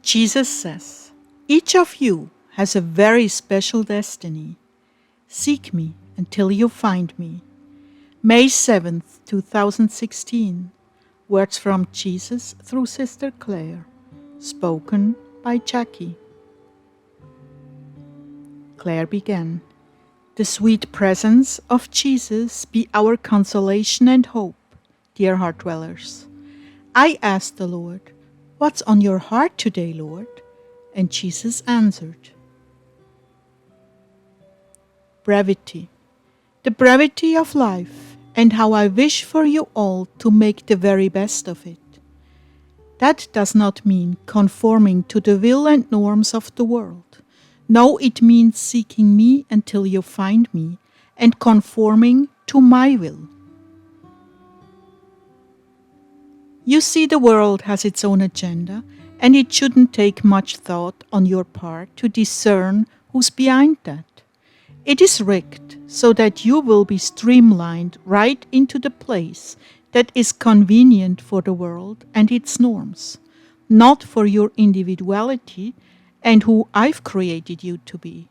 Jesus says, each of you has a very special destiny. Seek me until you find me. May 7th, 2016. Words from Jesus through Sister Clare. Spoken by Jackie. Clare began. The sweet presence of Jesus be our consolation and hope, dear Heartdwellers. I asked the Lord, "What's on your heart today, Lord?" And Jesus answered, Brevity. The brevity of life, and how I wish for you all to make the very best of it. That does not mean conforming to the will and norms of the world. No, it means seeking me until you find me and conforming to my will. You see, the world has its own agenda, and it shouldn't take much thought on your part to discern who's behind that. It is rigged so that you will be streamlined right into the place that is convenient for the world and its norms, not for your individuality and who I've created you to be,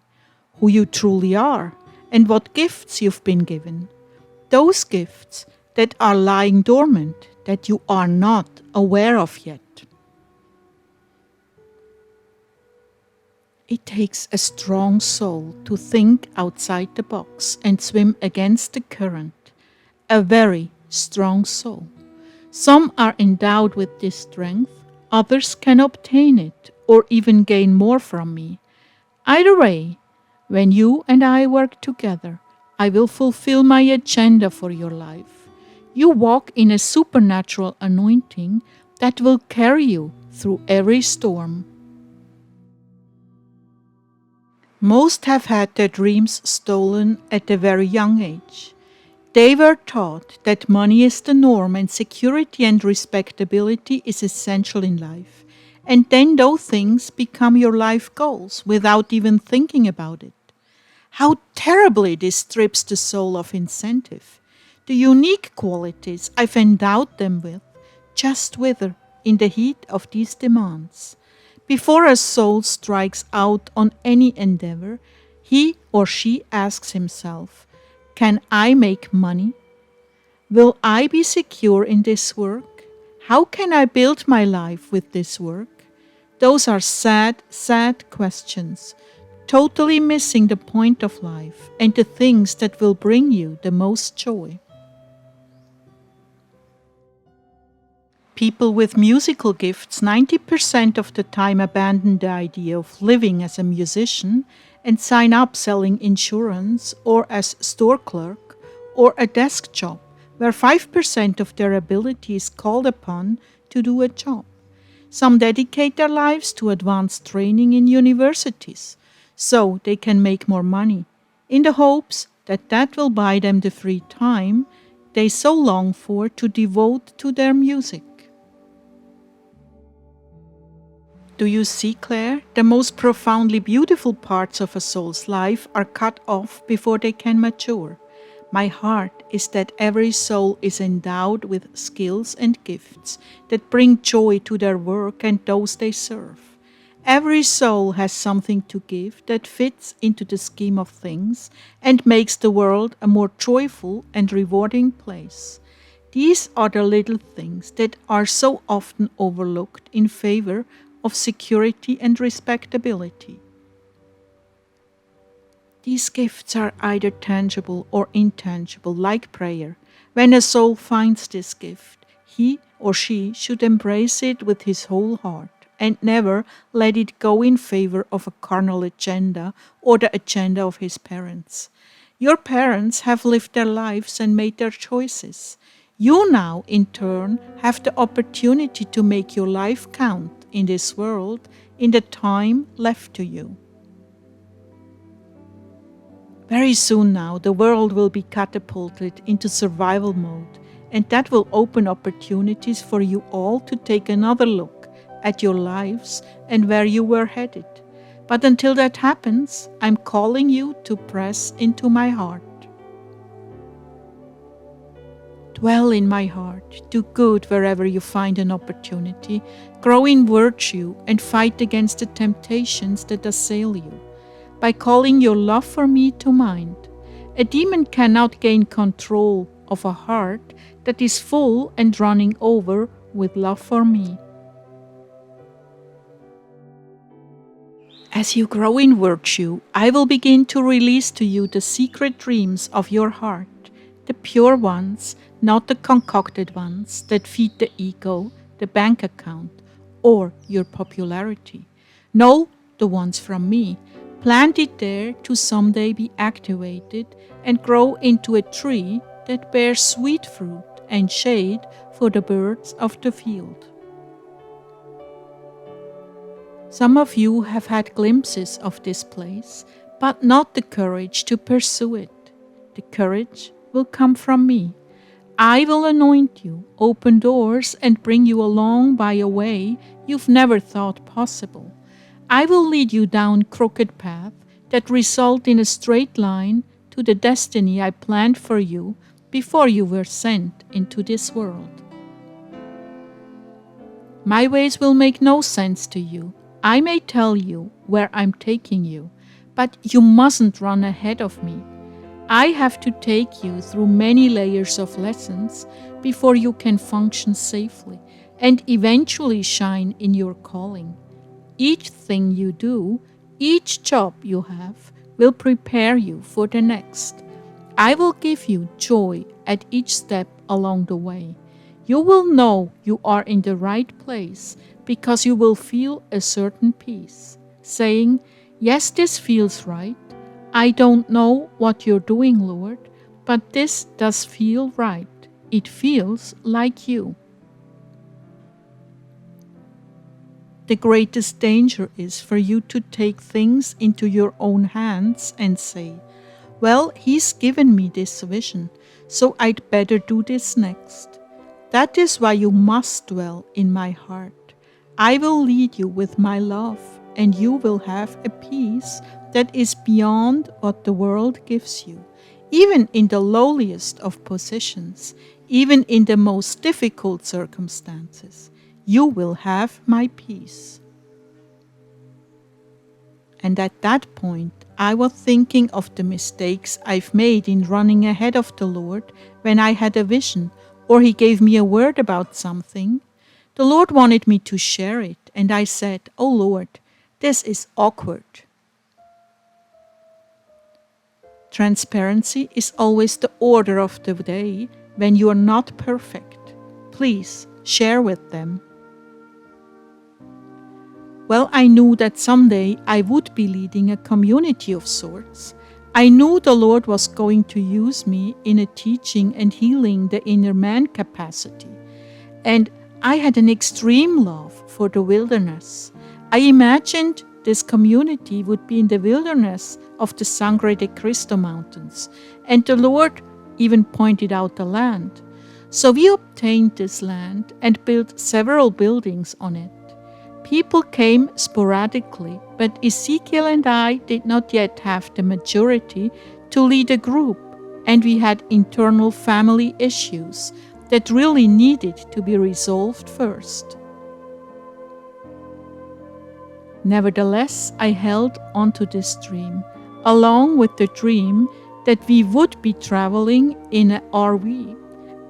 who you truly are, and what gifts you've been given. Those gifts that are lying dormant, that you are not aware of yet. It takes a strong soul to think outside the box and swim against the current. A very strong soul. Some are endowed with this strength, others can obtain it or even gain more from me. Either way, when you and I work together, I will fulfill my agenda for your life. You walk in a supernatural anointing that will carry you through every storm. Most have had their dreams stolen at a very young age. They were taught that money is the norm and security and respectability is essential in life. And then those things become your life goals without even thinking about it. How terribly this strips the soul of incentive. The unique qualities I've endowed them with just wither in the heat of these demands. Before a soul strikes out on any endeavor, he or she asks himself, can I make money? Will I be secure in this work? How can I build my life with this work? Those are sad, sad questions, totally missing the point of life and the things that will bring you the most joy. People with musical gifts 90% of the time abandon the idea of living as a musician and sign up selling insurance or as store clerk or a desk job where 5% of their ability is called upon to do a job. Some dedicate their lives to advanced training in universities so they can make more money in the hopes that that will buy them the free time they so long for to devote to their music. Do you see, Clare? The most profoundly beautiful parts of a soul's life are cut off before they can mature. My heart is that every soul is endowed with skills and gifts that bring joy to their work and those they serve. Every soul has something to give that fits into the scheme of things and makes the world a more joyful and rewarding place. These are the little things that are so often overlooked in favor of security and respectability. These gifts are either tangible or intangible, like prayer. When a soul finds this gift, he or she should embrace it with his whole heart and never let it go in favor of a carnal agenda or the agenda of his parents. Your parents have lived their lives and made their choices. You now, in turn, have the opportunity to make your life count in this world in the time left to you. Very soon now, the world will be catapulted into survival mode, and that will open opportunities for you all to take another look at your lives and where you were headed. But until that happens, I'm calling you to press into my heart. Dwell in my heart, do good wherever you find an opportunity, grow in virtue, and fight against the temptations that assail you, by calling your love for me to mind. A demon cannot gain control of a heart that is full and running over with love for me. As you grow in virtue, I will begin to release to you the secret dreams of your heart, the pure ones, not the concocted ones that feed the ego, the bank account, or your popularity. No, the ones from me, planted there to someday be activated and grow into a tree that bears sweet fruit and shade for the birds of the field. Some of you have had glimpses of this place, but not the courage to pursue it. The courage will come from me. I will anoint you, open doors, and bring you along by a way you've never thought possible. I will lead you down crooked paths that result in a straight line to the destiny I planned for you before you were sent into this world. My ways will make no sense to you. I may tell you where I'm taking you, but you mustn't run ahead of me. I have to take you through many layers of lessons before you can function safely and eventually shine in your calling. Each thing you do, each job you have, will prepare you for the next. I will give you joy at each step along the way. You will know you are in the right place because you will feel a certain peace, saying, "Yes, this feels right. I don't know what you're doing, Lord, but this does feel right. It feels like you." The greatest danger is for you to take things into your own hands and say, "Well, He's given me this vision, so I'd better do this next." That is why you must dwell in my heart. I will lead you with my love, and you will have a peace that is beyond what the world gives you. Even in the lowliest of positions, even in the most difficult circumstances, you will have my peace. And at that point, I was thinking of the mistakes I've made in running ahead of the Lord when I had a vision or He gave me a word about something. The Lord wanted me to share it, and I said, "Oh Lord, this is awkward." Transparency is always the order of the day when you are not perfect. Please share with them. Well, I knew that someday I would be leading a community of sorts. I knew the Lord was going to use me in a teaching and healing the inner man capacity. And I had an extreme love for the wilderness. I imagined this community would be in the wilderness of the Sangre de Cristo mountains, and the Lord even pointed out the land. So we obtained this land and built several buildings on it. People came sporadically, but Ezekiel and I did not yet have the maturity to lead a group, and we had internal family issues that really needed to be resolved first. Nevertheless, I held onto this dream, along with the dream that we would be traveling in an RV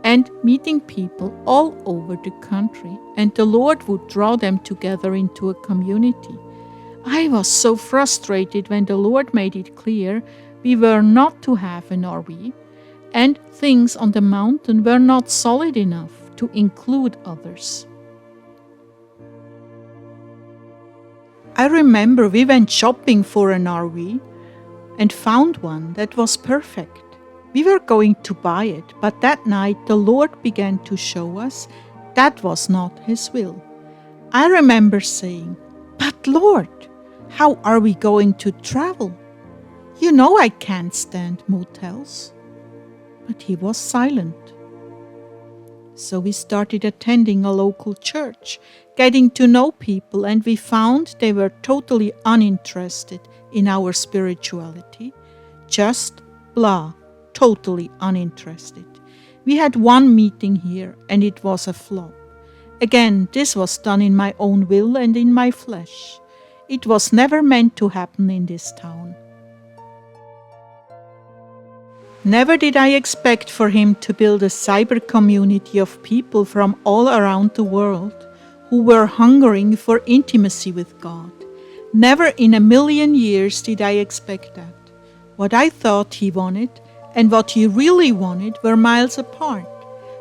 and meeting people all over the country, and the Lord would draw them together into a community. I was so frustrated when the Lord made it clear we were not to have an RV, and things on the mountain were not solid enough to include others. I remember we went shopping for an RV and found one that was perfect. We were going to buy it, but that night the Lord began to show us that was not His will. I remember saying, "But Lord, how are we going to travel? You know I can't stand motels." But He was silent. So we started attending a local church, getting to know people, and we found they were totally uninterested in our spirituality. Just blah. Totally uninterested. We had one meeting here, and it was a flop. Again, this was done in my own will and in my flesh. It was never meant to happen in this town. Never did I expect for him to build a cyber community of people from all around the world who were hungering for intimacy with God. Never in a million years did I expect that. What I thought he wanted and what he really wanted were miles apart.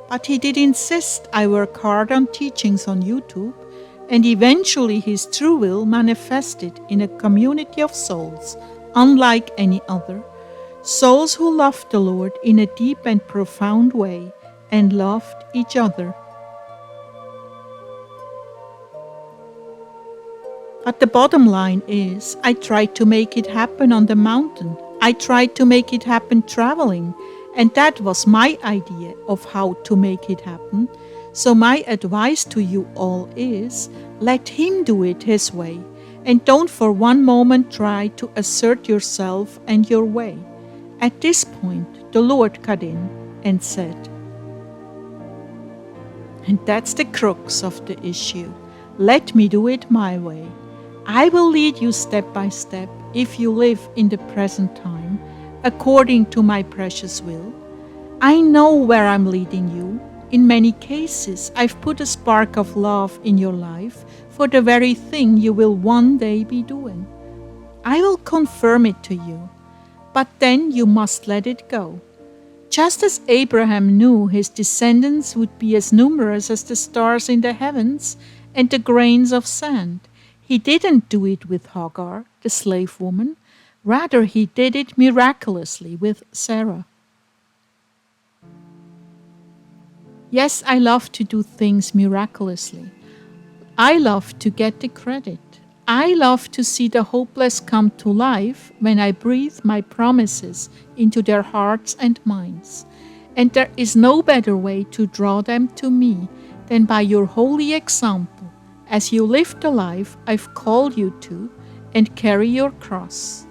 But he did insist I work hard on teachings on YouTube, and eventually his true will manifested in a community of souls unlike any other. Souls who loved the Lord in a deep and profound way and loved each other. But the bottom line is, I tried to make it happen on the mountain. I tried to make it happen traveling, and that was my idea of how to make it happen. So my advice to you all is, let him do it his way, and don't for one moment try to assert yourself and your way. At this point, the Lord cut in and said, and that's the crux of the issue, let me do it my way. I will lead you step by step if you live in the present time, according to my precious will. I know where I'm leading you. In many cases, I've put a spark of love in your life for the very thing you will one day be doing. I will confirm it to you, but then you must let it go. Just as Abraham knew his descendants would be as numerous as the stars in the heavens and the grains of sand, he didn't do it with Hagar, the slave woman. Rather, he did it miraculously with Sarah. Yes, I love to do things miraculously. I love to get the credit. I love to see the hopeless come to life when I breathe my promises into their hearts and minds. And there is no better way to draw them to me than by your holy example, as you live the life I've called you to and carry your cross.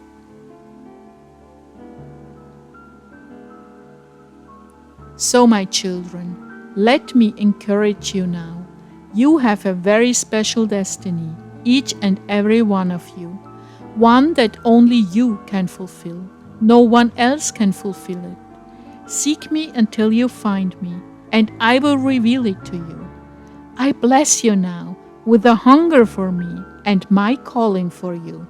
So, my children, let me encourage you now. You have a very special destiny, each and every one of you, one that only you can fulfill. No one else can fulfill it. Seek me until you find me, and I will reveal it to you. I bless you now with a hunger for me and my calling for you.